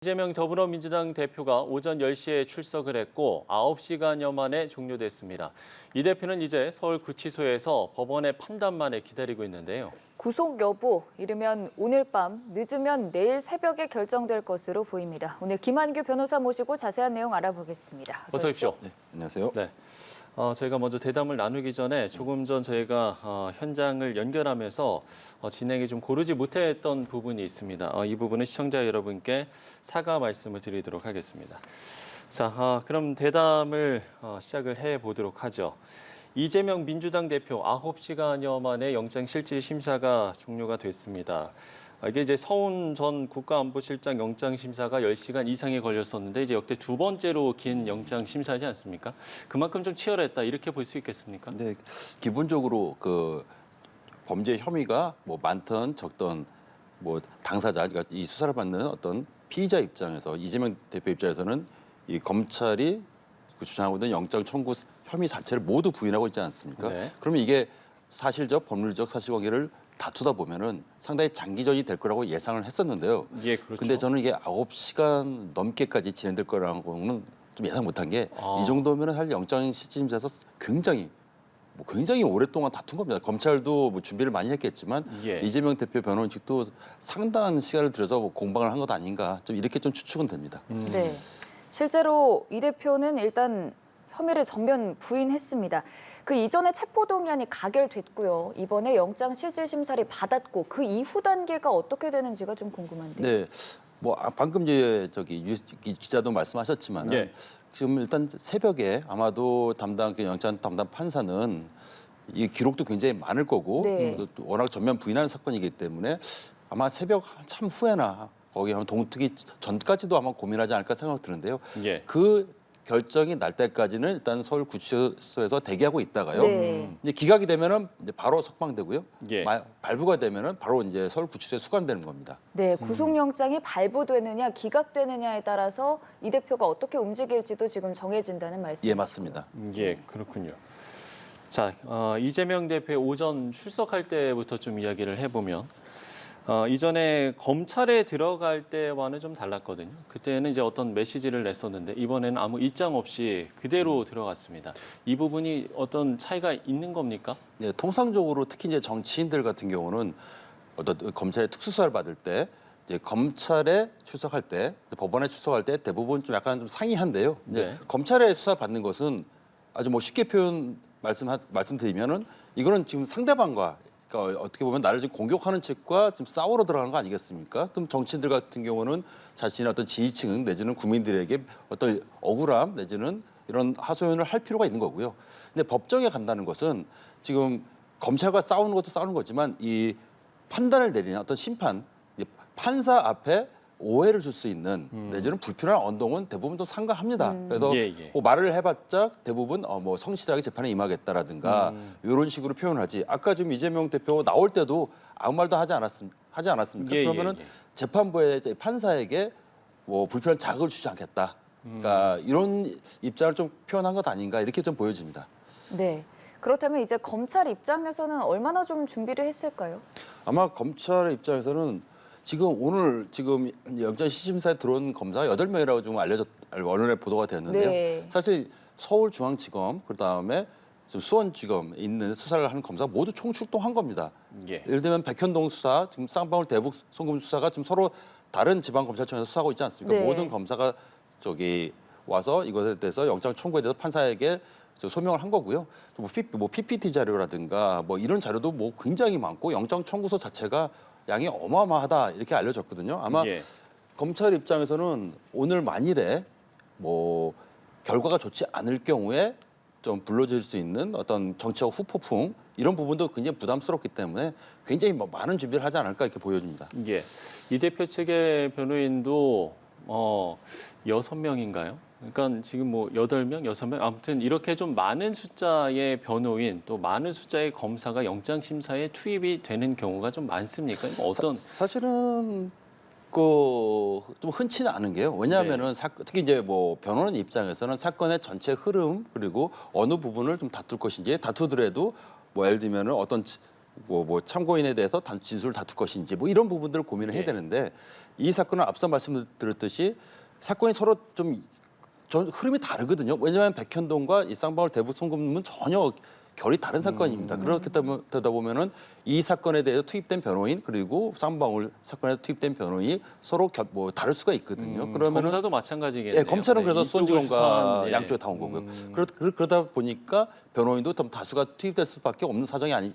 이재명 더불어민주당 대표가 오전 10시에 출석을 했고 9시간여 만에 종료됐습니다. 이 대표는 이제 서울구치소에서 법원의 판단만을 기다리고 있는데요. 구속 여부, 이르면 오늘 밤, 늦으면 내일 새벽에 결정될 것으로 보입니다. 오늘 김한규 변호사 모시고 자세한 내용 알아보겠습니다. 어서 오십시오. 네, 안녕하세요. 네. 저희가 먼저 대담을 나누기 전에 조금 전 저희가 현장을 연결하면서 진행이 좀 고르지 못했던 부분이 있습니다. 이 부분은 시청자 여러분께 사과 말씀을 드리도록 하겠습니다. 자, 그럼 대담을 시작을 해보도록 하죠. 이재명 민주당 대표 9시간여 만에 영장실질심사가 종료가 됐습니다. 이게 이제 서훈 전 국가안보실장 영장심사가 10시간 이상이 걸렸었는데 이제 역대 두 번째로 긴 영장심사지 않습니까? 그만큼 좀 치열했다 이렇게 볼 수 있겠습니까? 근데 기본적으로 그 범죄 혐의가 뭐 많든 적든 뭐 당사자, 그러니까 이 수사를 받는 어떤 피의자 입장에서 이재명 대표 입장에서는 이 검찰이 그 주장하고 있는 영장 청구 혐의 자체를 모두 부인하고 있지 않습니까? 네. 그러면 이게 사실적, 법률적 사실관계를 다투다 보면은 상당히 장기전이 될 거라고 예상을 했었는데요. 예, 그렇죠. 근데 저는 이게 9시간 넘게까지 진행될 거라고는 좀 예상 못한 게 이 정도면은 사실 영장실질심사에서 굉장히 오랫동안 다툰 겁니다. 검찰도 뭐 준비를 많이 했겠지만 예. 이재명 대표 변호인 측도 상당한 시간을 들여서 뭐 공방을 한 것 아닌가 좀 이렇게 좀 추측은 됩니다. 네. 실제로 이 대표는 일단 혐의를 전면 부인했습니다. 그 이전에 체포동의안이 가결됐고요. 이번에 영장실질심사를 받았고 그 이후 단계가 어떻게 되는지가 좀 궁금한데요. 네, 뭐 방금 이제 기자도 말씀하셨지만 예. 지금 일단 새벽에 아마도 그 영장 담당 판사는 이 기록도 굉장히 많을 거고 네. 또 워낙 전면 부인하는 사건이기 때문에 아마 새벽 한참 후에나 거기 하면 동특위 전까지도 아마 고민하지 않을까 생각 드는데요. 예. 그 결정이 날 때까지는 일단 서울구치소에서 대기하고 있다가요. 네. 이제 기각이 되면은 이제 바로 석방되고요. 예. 발부가 되면은 바로 이제 서울구치소에 수감되는 겁니다. 네, 구속영장이 발부되느냐 기각되느냐에 따라서 이 대표가 어떻게 움직일지도 지금 정해진다는 말씀이시죠. 예, 맞습니다. 예, 그렇군요. 자, 이재명 대표의 오전 출석할 때부터 좀 이야기를 해보면 이전에 검찰에 들어갈 때와는 좀 달랐거든요. 그때는 이제 어떤 메시지를 냈었는데 이번에는 아무 입장 없이 그대로 들어갔습니다. 이 부분이 어떤 차이가 있는 겁니까? 네, 통상적으로 특히 이제 정치인들 같은 경우는 어떤 검찰의 특수수사를 받을 때 이제 검찰에 출석할 때 법원에 출석할 때 대부분 좀 약간 좀 상이한데요. 이제 네. 검찰에 수사 받는 것은 아주 뭐 쉽게 말씀드리면은 이거는 지금 상대방과 그러니까 어떻게 보면 나를 지금 공격하는 측과 지금 싸우러 들어가는 거 아니겠습니까? 그럼 정치인들 같은 경우는 자신의 어떤 지지층 내지는 국민들에게 어떤 억울함 내지는 이런 하소연을 할 필요가 있는 거고요. 근데 법정에 간다는 것은 지금 검찰과 싸우는 것도 싸우는 거지만 이 판단을 내리는 어떤 심판, 판사 앞에 오해를 줄 수 있는 내지는 불필요한 언동은 대부분 또 상가합니다. 그래서 예, 예. 뭐 말을 해봤자 대부분 뭐 성실하게 재판에 임하겠다라든가 이런 식으로 표현을 하지. 아까 지금 이재명 대표 나올 때도 아무 말도 하지 않았습니까? 예, 그러면은 예, 예. 재판부의 판사에게 뭐 불필요한 자극을 주지 않겠다. 그러니까 이런 입장을 좀 표현한 것 아닌가 이렇게 좀 보여집니다. 네. 그렇다면 이제 검찰 입장에서는 얼마나 좀 준비를 했을까요? 아마 검찰 입장에서는 오늘 영장실질심사에 들어온 검사가 8명이라고 좀 언론에 보도가 됐는데요. 네. 사실 서울중앙지검 그다음에 수원지검에 있는 수사를 하는 검사가 모두 총출동한 겁니다. 예. 예를 들면 백현동 수사, 지금 쌍방울 대북 송금 수사가 지금 서로 다른 지방검찰청에서 수사하고 있지 않습니까? 네. 모든 검사가 와서 이것에 대해서 영장 청구에 대해서 판사에게 소명을 한 거고요. 뭐 PPT 자료라든가 뭐 이런 자료도 뭐 굉장히 많고 영장 청구서 자체가 양이 어마어마하다 이렇게 알려졌거든요. 아마 예. 검찰 입장에서는 오늘 만일에 뭐 결과가 좋지 않을 경우에 좀 불러질 수 있는 어떤 정치적 후폭풍 이런 부분도 굉장히 부담스럽기 때문에 굉장히 뭐 많은 준비를 하지 않을까 이렇게 보여집니다. 예. 이 대표 측의 변호인도 6명인가요? 그러니까 지금 뭐 8명, 6명 아무튼 이렇게 좀 많은 숫자의 변호인 또 많은 숫자의 검사가 영장 심사에 투입이 되는 경우가 좀 많습니까? 어떤 사실은 좀 흔치는 않은 게요. 왜냐하면은 특히 이제 뭐 변호인 입장에서는 사건의 전체 흐름 그리고 어느 부분을 좀 다툴 것인지 다투더라도 뭐 예를 들면은 어떤 뭐 참고인에 대해서 진술을 다툴 것인지 뭐 이런 부분들을 고민을 해야 예. 되는데 이 사건은 앞서 말씀드렸듯이 사건이 서로 좀 흐름이 다르거든요. 왜냐하면 백현동과 이 쌍방울 대북 송금은 전혀 결이 다른 사건입니다. 그렇게 되다 보면은 이 사건에 대해서 투입된 변호인 그리고 쌍방울 사건에서 투입된 변호인이 서로 뭐 다를 수가 있거든요. 그러면은 검사도 마찬가지겠네요. 예, 검찰은 그래서 이쪽을 수원지검과 수사한, 예. 양쪽에 다 온 거고요. 그러다 보니까 변호인도 좀 다수가 투입될 수밖에 없는 사정이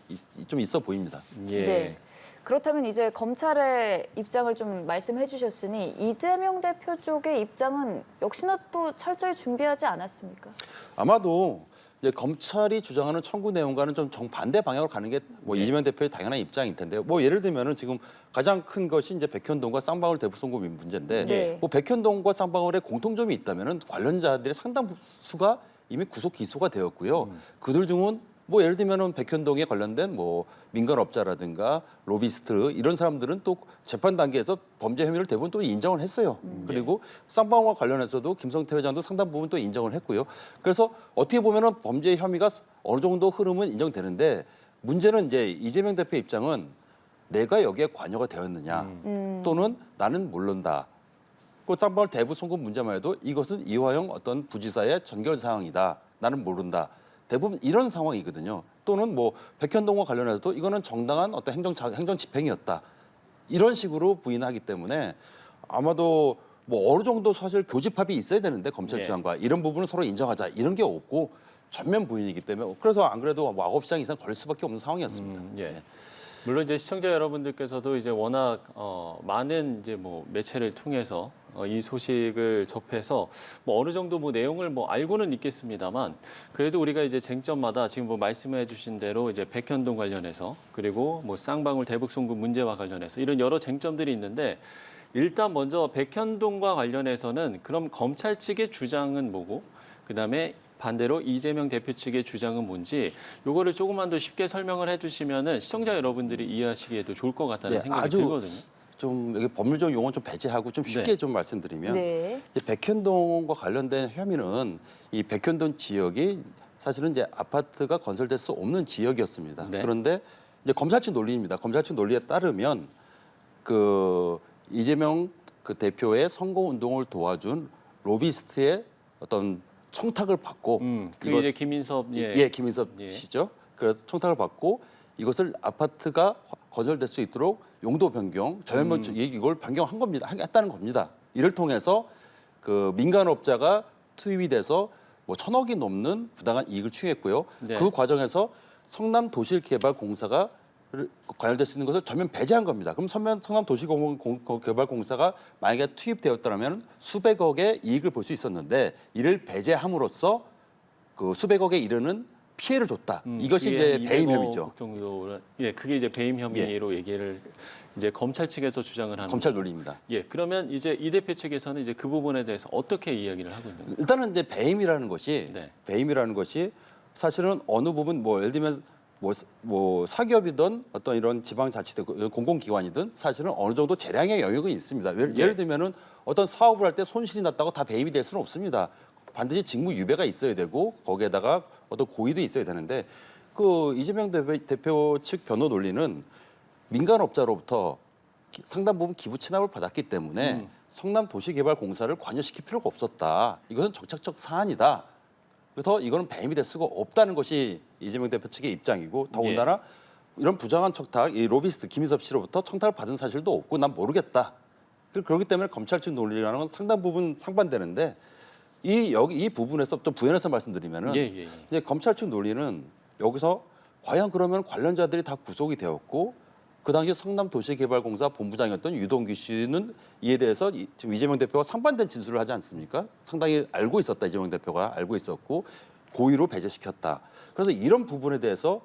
좀 있어 보입니다. 예. 네. 그렇다면 이제 검찰의 입장을 좀 말씀해 주셨으니 이재명 대표 쪽의 입장은 역시나 또 철저히 준비하지 않았습니까? 아마도 이제 검찰이 주장하는 청구 내용과는 좀 정반대 방향으로 가는 게 뭐 이재명 대표의 당연한 입장일 텐데요. 뭐 예를 들면은 지금 가장 큰 것이 이제 백현동과 쌍방울 대북 송금 문제인데 네. 뭐 백현동과 쌍방울의 공통점이 있다면은 관련자들의 상당수가 이미 구속 기소가 되었고요. 그들 중은 뭐 예를 들면은 백현동에 관련된 뭐 민간업자라든가 로비스트 이런 사람들은 또 재판 단계에서 범죄 혐의를 대부분 또 인정을 했어요. 그리고 쌍방울과 관련해서도 김성태 회장도 상당 부분 또 인정을 했고요. 그래서 어떻게 보면은 범죄 혐의가 어느 정도 흐름은 인정되는데 문제는 이제 이재명 대표 입장은 내가 여기에 관여가 되었느냐 또는 나는 모른다. 그 쌍방울 대북 송금 문제만 해도 이것은 이화영 어떤 부지사의 전결 사항이다. 나는 모른다. 대부분 이런 상황이거든요. 또는 뭐 백현동과 관련해서도 이거는 정당한 어떤 행정 집행이었다. 이런 식으로 부인하기 때문에 아마도 뭐 어느 정도 사실 교집합이 있어야 되는데 검찰 네. 주장과 이런 부분을 서로 인정하자 이런 게 없고 전면 부인이기 때문에 그래서 안 그래도 뭐 9시간 이상 걸릴 수밖에 없는 상황이었습니다. 예. 물론 이제 시청자 여러분들께서도 이제 워낙 많은 이제 뭐 매체를 통해서 이 소식을 접해서 뭐 어느 정도 뭐 내용을 뭐 알고는 있겠습니다만 그래도 우리가 이제 쟁점마다 지금 뭐 말씀해 주신 대로 이제 백현동 관련해서 그리고 뭐 쌍방울 대북 송금 문제와 관련해서 이런 여러 쟁점들이 있는데 일단 먼저 백현동과 관련해서는 그럼 검찰 측의 주장은 뭐고 그다음에 반대로 이재명 대표 측의 주장은 뭔지 요거를 조금만 더 쉽게 설명을 해주시면은 시청자 여러분들이 이해하시기에도 좋을 것 같다는 네, 생각이 아주 들거든요. 좀 여기 법률적 용어 좀 배제하고 좀 쉽게 네. 좀 말씀드리면 네. 이 백현동과 관련된 혐의는 이 백현동 지역이 사실은 이제 아파트가 건설될 수 없는 지역이었습니다. 네. 그런데 이제 검찰 측 논리입니다. 검찰 측 논리에 따르면 그 이재명 그 대표의 선거 운동을 도와준 로비스트의 어떤 청탁을 받고 그 이것- 이제 김인섭 김인섭 예. 씨죠. 그래서 청탁을 받고 이것을 아파트가 건설될 수 있도록 용도 변경, 저연면 이걸 변경한 겁니다. 했다는 겁니다. 이를 통해서 그 민간업자가 투입이 돼서 뭐 1,000억이 넘는 부당한 이익을 취했고요. 네. 그 과정에서 성남도시개발공사가 관여될 수 있는 것을 전면 배제한 겁니다. 그럼 성남도시개발공사가 만약에 투입되었다면 수백억의 이익을 볼 수 있었는데 이를 배제함으로써 그 수백억에 이르는 피해를 줬다. 이것이 그게 이제 배임 200억 혐의죠. 정도는 그게 이제 배임 혐의로 얘기를 이제 검찰 측에서 주장을 하는 검찰 거고. 논리입니다. 예, 그러면 이제 이 대표 측에서는 이제 그 부분에 대해서 어떻게 이야기를 하고 있는 거예요? 일단은 이제 배임이라는 것이 네. 사실은 어느 부분 뭐 예를 들면 뭐 사기업이든 어떤 이런 지방자치대 공공기관이든 사실은 어느 정도 재량의 영역이 있습니다. 예를 들면은 어떤 사업을 할 때 손실이 났다고 다 배임이 될 수는 없습니다. 반드시 직무 유배가 있어야 되고 거기에다가 어떤 고의도 있어야 되는데 그 이재명 대표 측 변호 논리는 민간업자로부터 상당 부분 기부 체납을 받았기 때문에 성남도시개발공사를 관여시킬 필요가 없었다. 이것은 정책적 사안이다. 그래서 이거는 배임이 될 수가 없다는 것이 이재명 대표 측의 입장이고 더군다나 이런 부정한 청탁, 이 로비스트 김인섭 씨로부터 청탁을 받은 사실도 없고 난 모르겠다. 그렇기 때문에 검찰 측 논리라는 건 상당 부분 상반되는데 이 부분에서 또 부연해서 말씀드리면은 이제 검찰 측 논리는 여기서 과연 그러면 관련자들이 다 구속이 되었고 그 당시 성남도시개발공사 본부장이었던 유동규 씨는 이에 대해서 지금 이재명 대표가 상반된 진술을 하지 않습니까? 상당히 알고 있었다. 이재명 대표가 알고 있었고 고의로 배제시켰다. 그래서 이런 부분에 대해서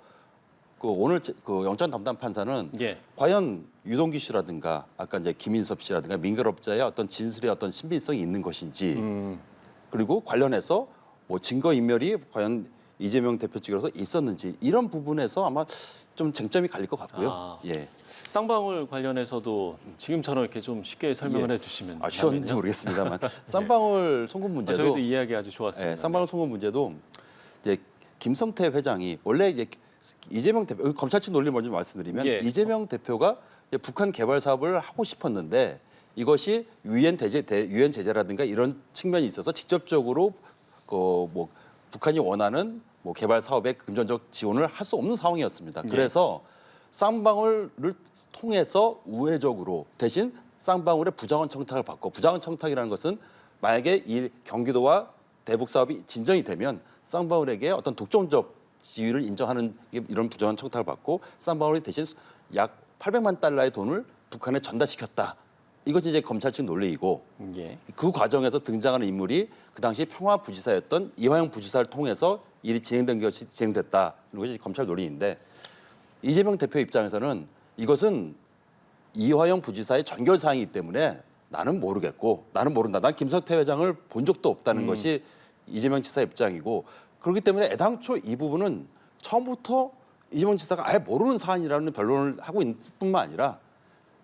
그 오늘 그 영장 담당 판사는 과연 유동규 씨라든가 아까 이제 김인섭 씨라든가 민간업자의 어떤 진술의 어떤 신빙성이 있는 것인지 그리고 관련해서 뭐 증거 인멸이 과연 이재명 대표 측으로서 있었는지 이런 부분에서 아마 좀 쟁점이 갈릴 것 같고요. 쌍방울 관련해서도 지금처럼 이렇게 좀 쉽게 설명을 해주시면 쉬웠는지 모르겠습니다만 쌍방울 송금 문제도 저희도 이해하기 아주 좋았습니다. 쌍방울 송금 문제도 이제 김성태 회장이 원래 이제 이재명 대표 검찰 측 논리 먼저 말씀드리면 예. 이재명 대표가 북한 개발 사업을 하고 싶었는데 이것이 유엔 제재라든가 이런 측면이 있어서 직접적으로 뭐 북한이 원하는 뭐 개발 사업에 금전적 지원을 할 수 없는 상황이었습니다. 예. 그래서 쌍방울을 통해서 우회적으로 대신 쌍방울의 부자원 청탁을 받고 부자원 청탁이라는 것은 만약에 이 경기도와 대북 사업이 진전이 되면 쌍방울에게 어떤 독점적 지위를 인정하는 이런 부자원 청탁을 받고 쌍방울이 대신 약 800만 달러의 돈을 북한에 전달시켰다. 이것이 이제 검찰 측 논리이고 예. 그 과정에서 등장하는 인물이 그 당시 평화부지사였던 이화영 부지사를 통해서 일이 진행된 것이 진행됐다. 이것이 검찰 논리인데 이재명 대표 입장에서는 이것은 이화영 부지사의 전결 사항이기 때문에 나는 모르겠고 나는 모른다. 난 김성태 회장을 본 적도 없다는 것이 이재명 지사 입장이고 그렇기 때문에 애당초 이 부분은 처음부터 이재명 지사가 아예 모르는 사안이라는 변론을 하고 있을 뿐만 아니라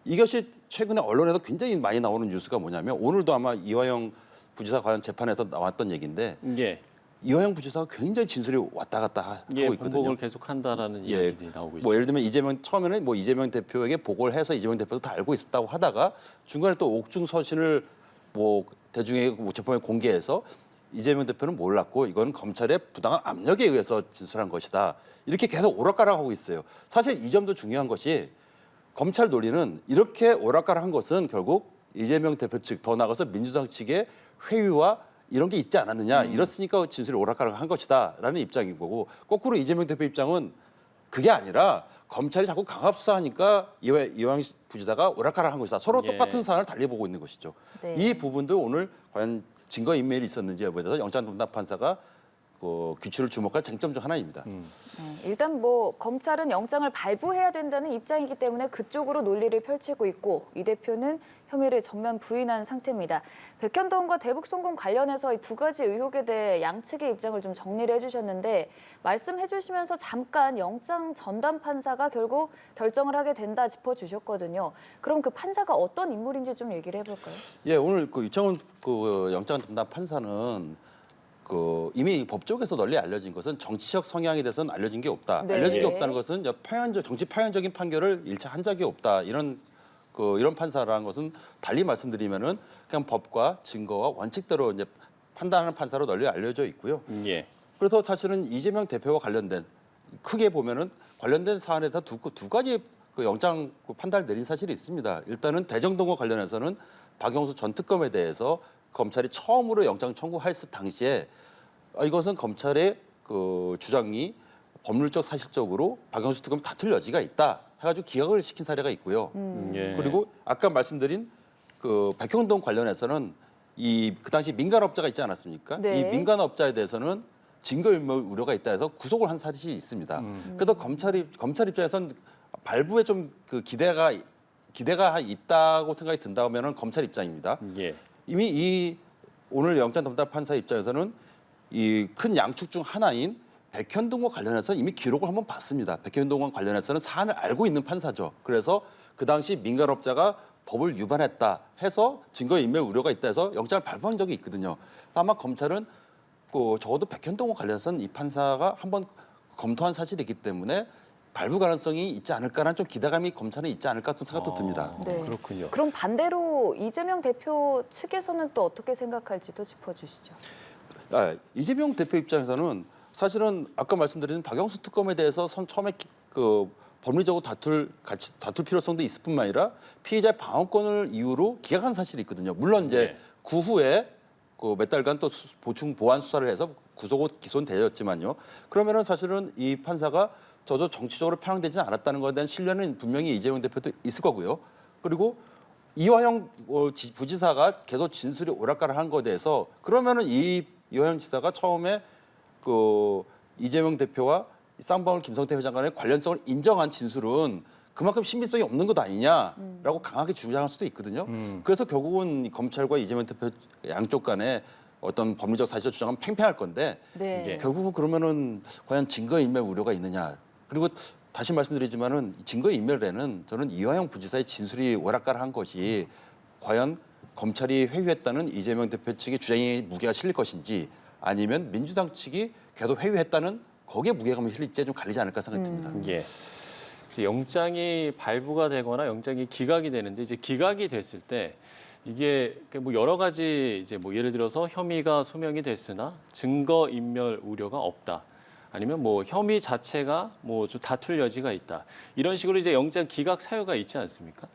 이것이 최근에 언론에서 굉장히 많이 나오는 뉴스가 뭐냐면 오늘도 아마 이화영 부지사 관련 재판에서 나왔던 얘기인데 예. 이화영 부지사가 굉장히 진술이 왔다 갔다 하고 예, 있거든요. 공복을 계속한다라는 예, 이야기들이 나오고 있죠. 뭐 예를 들면 이재명 처음에는 뭐 이재명 대표에게 보고를 해서 이재명 대표도 다 알고 있었다고 하다가 중간에 또 옥중 서신을 뭐 대중에게 뭐 재판에 공개해서 이재명 대표는 몰랐고 이건 검찰의 부당한 압력에 의해서 진술한 것이다. 이렇게 계속 오락가락하고 있어요. 사실 이 점도 중요한 것이 검찰 논리는 이렇게 오락가락한 것은 결국 이재명 대표 측 더 나아가서 민주당 측의 회유와 이런 게 있지 않았느냐 이렇으니까 진술이 오락가락한 것이다라는 입장인 거고 거꾸로 이재명 대표 입장은 그게 아니라 검찰이 자꾸 강압 수사하니까 이화영 부지사가 오락가락한 것이다. 서로 예. 똑같은 사안을 달리 보고 있는 것이죠. 네. 이 부분도 오늘 과연 증거 인멸이 있었는지 여부에 대해서 영장동답 판사가 규칙을 주목할 쟁점 중 하나입니다. 네, 일단 뭐 검찰은 영장을 발부해야 된다는 입장이기 때문에 그쪽으로 논리를 펼치고 있고 이 대표는 혐의를 전면 부인한 상태입니다. 백현동과 대북송금 관련해서 이 두 가지 의혹에 대해 양측의 입장을 좀 정리를 해주셨는데 말씀해 주시면서 잠깐 영장 전담 판사가 결국 결정을 하게 된다 짚어주셨거든요. 그럼 그 판사가 어떤 인물인지 좀 얘기를 해볼까요? 예, 오늘 유창훈 영장 전담 판사는 이미 법조계에서 널리 알려진 것은 정치적 성향에 대해서는 알려진 게 없다. 네. 알려진 게 없다는 것은 정치 파현적인 판결을 일체 한 적이 없다. 이런 판사라는 것은 달리 말씀드리면은 그냥 법과 증거와 원칙대로 이제 판단하는 판사로 널리 알려져 있고요. 예. 그래서 사실은 이재명 대표와 관련된 크게 보면은 관련된 사안에 다 두 가지 영장 판단을 내린 사실이 있습니다. 일단은 대정동과 관련해서는 박영수 전 특검에 대해서 검찰이 처음으로 영장 청구했을 당시에 이것은 검찰의 주장이 법률적 사실적으로 박영수 특검 다툴 여지가 있다 해가지고 기각을 시킨 사례가 있고요. 예. 그리고 아까 말씀드린 백현동 관련해서는 그 당시 민간업자가 있지 않았습니까? 네. 이 민간업자에 대해서는 증거인멸 우려가 있다 해서 구속을 한 사실이 있습니다. 그래서 검찰 입장에서는 발부에 좀 기대가 있다고 생각이 든다면은 검찰 입장입니다. 예. 이미 오늘 영장 전담 판사 입장에서는 이 큰 양축 중 하나인 백현동과 관련해서 이미 기록을 한번 봤습니다. 백현동과 관련해서는 사안을 알고 있는 판사죠. 그래서 그 당시 민간업자가 법을 위반했다 해서 증거인멸 우려가 있다 해서 영장을 발부한 적이 있거든요. 아마 검찰은 적어도 백현동과 관련해서는 이 판사가 한번 검토한 사실이 있기 때문에 발부 가능성이 있지 않을까라는 좀 기대감이 검찰에 있지 않을까 같은 생각도 듭니다. 네. 그렇군요. 그럼 반대로 이재명 대표 측에서는 또 어떻게 생각할지도 짚어주시죠. 이재명 대표 입장에서는 사실은 아까 말씀드린 박영수 특검에 대해서 처음에 법리적으로 다툴 필요성도 있을 뿐만 아니라 피해자의 방어권을 이유로 기각한 사실이 있거든요. 물론 이제 네. 그 후에 몇 달간 또 보충 보완 수사를 해서 구속 기소되었지만요. 그러면은 사실은 이 판사가 저도 정치적으로 편향되지는 않았다는 것에 대한 신뢰는 분명히 이재명 대표도 있을 거고요. 그리고 이화영 부지사가 계속 진술이 오락가락한 것에 대해서 그러면은 이화영 지사가 처음에 이재명 대표와 쌍방울 김성태 회장 간의 관련성을 인정한 진술은 그만큼 신빙성이 없는 것 아니냐라고 강하게 주장할 수도 있거든요. 그래서 결국은 검찰과 이재명 대표 양쪽 간에 어떤 법리적 사실적 주장은 팽팽할 건데 네. 네. 결국은 그러면은 과연 증거인멸 우려가 있느냐. 그리고 다시 말씀드리지만은 증거인멸에는 저는 이화영 부지사의 진술이 오락가락한 것이 과연 검찰이 회유했다는 이재명 대표 측의 주장이 무게가 실릴 것인지 아니면 민주당 측이 계속 회유했다는 거기에 무게감을 실릴지 좀 갈리지 않을까 생각이 듭니다. 예. 이제 영장이 발부가 되거나 영장이 기각이 되는데 이제 기각이 됐을 때 이게 뭐 여러 가지 이제 뭐 예를 들어서 혐의가 소명이 됐으나 증거 인멸 우려가 없다. 아니면 뭐 혐의 자체가 뭐 좀 다툴 여지가 있다. 이런 식으로 이제 영장 기각 사유가 있지 않습니까?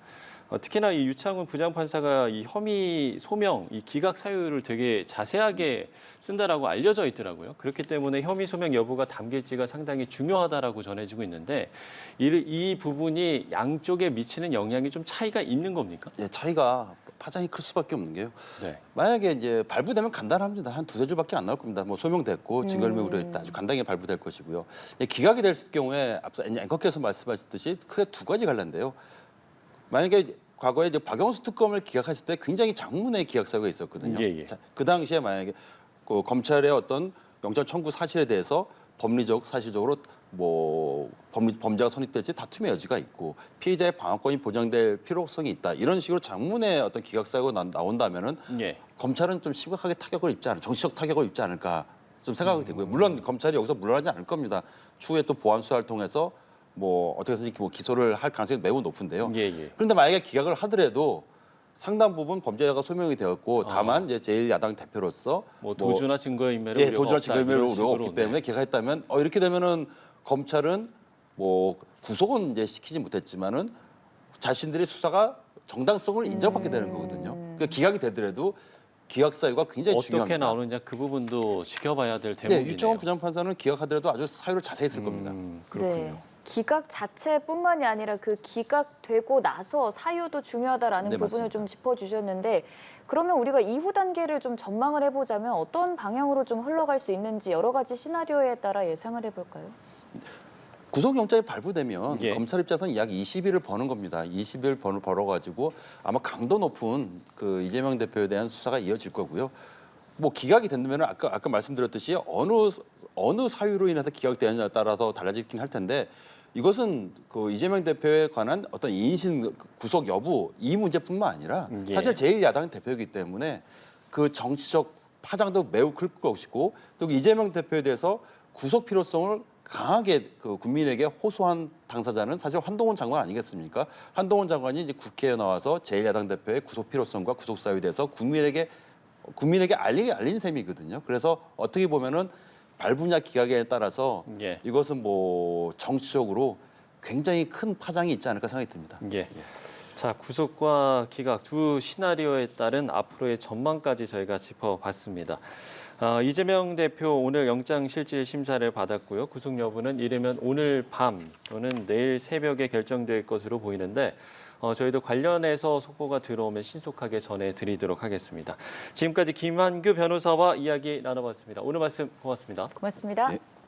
특히나 이 유창훈 부장판사가 이 혐의 소명, 이 기각 사유를 되게 자세하게 쓴다라고 알려져 있더라고요. 그렇기 때문에 혐의 소명 여부가 담길지가 상당히 중요하다라고 전해지고 있는데 이 부분이 양쪽에 미치는 영향이 좀 차이가 있는 겁니까? 예, 차이가 파장이 클 수밖에 없는 게요. 네. 만약에 이제 발부되면 간단합니다. 한 두세 줄밖에 안 나올 겁니다. 뭐 소명됐고 증거인멸 우려했다. 아주 간단하게 발부될 것이고요. 기각이 될 경우에 앞서 앵커께서 말씀하셨듯이 크게 두 가지 관련돼요. 만약에 과거에 이제 박영수 특검을 기각했을 때 굉장히 장문의 기각 사유가 있었거든요. 예, 예. 자, 그 당시에 만약에 그 검찰의 어떤 영장 청구 사실에 대해서 법리적 사실적으로 뭐 범죄가 성립될지 다툼의 여지가 있고 피의자의 방어권이 보장될 필요성이 있다. 이런 식으로 장문의 어떤 기각 사유가 나온다면은 예. 검찰은 좀 심각하게 타격을 입지 않을, 정치적 타격을 입지 않을까 좀 생각이 되고요. 물론 검찰이 여기서 물러나지 않을 겁니다. 추후에 또 보완 수사를 통해서 뭐 어떻게 해서든지 뭐 기소를 할 가능성이 매우 높은데요. 예, 예. 그런데 만약에 기각을 하더라도 상당 부분 범죄자가 소명이 되었고 다만 이제 제1야당 대표로서 뭐 도주나 증거인멸의 예, 우려가 도주나 없다. 증거인멸 이런 우려가 없기 식으로, 때문에 기각했다면 이렇게 되면은 검찰은 뭐 구속은 이제 시키지 못했지만은 자신들의 수사가 정당성을 인정받게 되는 거거든요. 그러니까 기각이 되더라도 기각 사유가 굉장히 어떻게 중요합니다. 나오느냐 그 부분도 지켜봐야 될 네, 대목이네요. 유창훈 부장판사는 기각하더라도 아주 사유를 자세히 쓸 겁니다. 그렇군요. 네. 기각 자체뿐만이 아니라 그 기각되고 나서 사유도 중요하다라는 네, 부분을 맞습니다. 좀 짚어주셨는데 그러면 우리가 이후 단계를 좀 전망을 해보자면 어떤 방향으로 좀 흘러갈 수 있는지 여러 가지 시나리오에 따라 예상을 해볼까요? 구속영장이 발부되면 예. 검찰 입장에서는 약 20일을 버는 겁니다. 20일 벌어가지고 아마 강도 높은 그 이재명 대표에 대한 수사가 이어질 거고요. 뭐 기각이 된다면 아까 말씀드렸듯이 어느 사유로 인해서 기각되느냐에 따라서 달라지긴 할 텐데 이것은 그 이재명 대표에 관한 어떤 인신 구속 여부 이 문제뿐만 아니라 예. 사실 제1야당 대표이기 때문에 그 정치적 파장도 매우 클 것이고 또 이재명 대표에 대해서 구속 필요성을 강하게 그 국민에게 호소한 당사자는 사실 한동훈 장관 아니겠습니까? 한동훈 장관이 이제 국회에 나와서 제1야당 대표의 구속 필요성과 구속 사유에 대해서 국민에게 알린 셈이거든요. 그래서 어떻게 보면은 발부냐 기각에 따라서 예. 이것은 뭐 정치적으로 굉장히 큰 파장이 있지 않을까 생각이 듭니다. 예. 자, 구속과 기각 두 시나리오에 따른 앞으로의 전망까지 저희가 짚어봤습니다. 이재명 대표 오늘 영장실질 심사를 받았고요. 구속 여부는 이르면 오늘 밤 또는 내일 새벽에 결정될 것으로 보이는데 저희도 관련해서 속보가 들어오면 신속하게 전해드리도록 하겠습니다. 지금까지 김한규 변호사와 이야기 나눠봤습니다. 오늘 말씀 고맙습니다. 고맙습니다. 예.